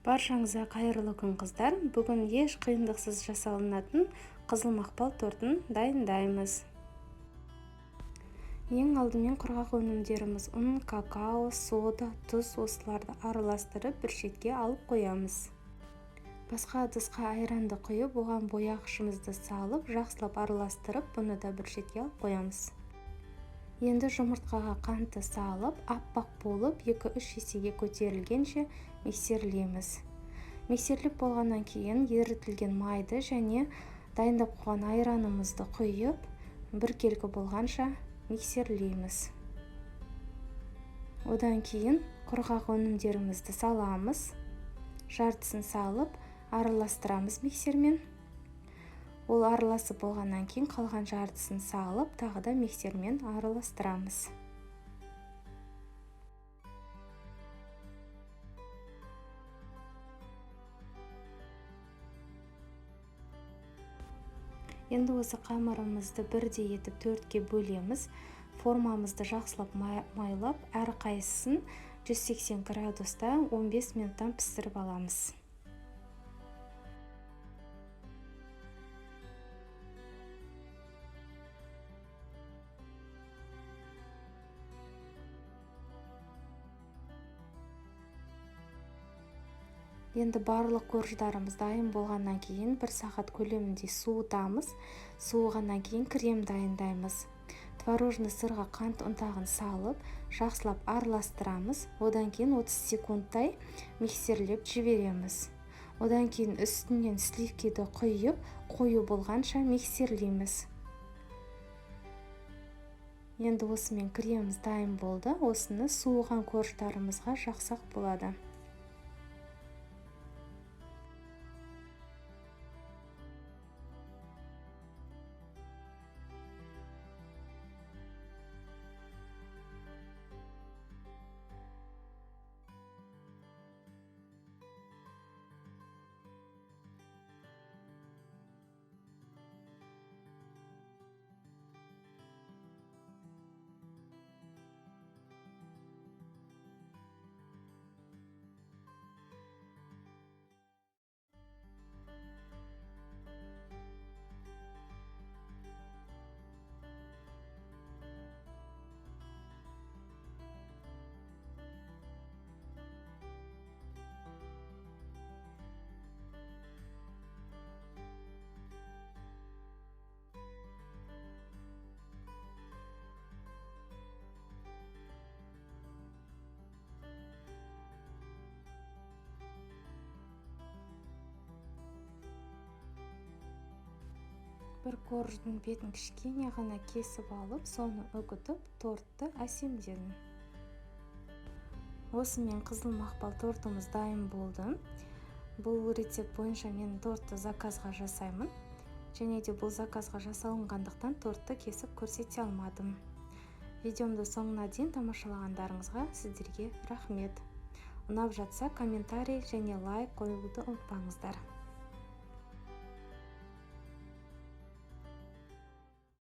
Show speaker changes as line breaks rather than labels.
Баршаңызға қайырлы күн қыздар. Бүгін еш қиындықсыз жасалынатын қызыл мақпал тортын дайындаймыз. Ең алдымен құрғақ өнімдеріміз ұн, какао, сода, тұз осыларды араластырып бір шетке алып қоямыз. Басқа ыдысқа айранды құйып, оған бояғышымызды салып, жақсылап араластырып, бұны да бір шетке алып қоямыз. Енді жұмыртқаға қантты салып, аппақ болып 2-3 есеге көтерілгенше миксерлейміз. Миксерлеп болғаннан кейін ерітілген майды және дайындап қойған айранымызды құйып, біркелкі болғанша миксерлейміз. Одан кейін құрғақ өнімдерімізді саламыз. Жартысын салып, араластырамыз миксермен. Ол араласып болғаннан кейін қалған жартысын салып, тағы да миксермен араластырамыз. Енді осы қамырымызды бірдей етіп 4-ке бөлеміз. Формамызды жақсылап майлап, әрқайсысын 180 градуста 15 минуттан пісіріп аламыз. Енді барлық корждарымыз дайын болғаннан кейін 1 сағат көлемінде суытамыз. Суығаннан кейін крем дайындаймыз. Творожный сырға қант ұнтағын салып, жақсылап араластырамыз. Одан кейін 30 секундтай миксерлеп жібереміз. Одан кейін үстінен сливкиді құйып, қою болғанша миксерлейміз. Енді осымен креміміз дайын болды. Осыны суыған корждарымызға жақсақ болады. Бір корждың бетін кішкене ғана кесіп алып, соны үгітіп, тортты әсемдедім. Осымен қызыл мақпал тортымыз дайын болды. Бұл рецепт бойынша мен тортты заказға жасаймын. Және де бұл заказға жасалынғандықтан тортты кесіп көрсете алмадым. Видеомды соңына дейін тамашалағандарыңызға сіздерге рахмет. Ұнап жатса комментарий және лайк қоюды ұмытпаңыздар.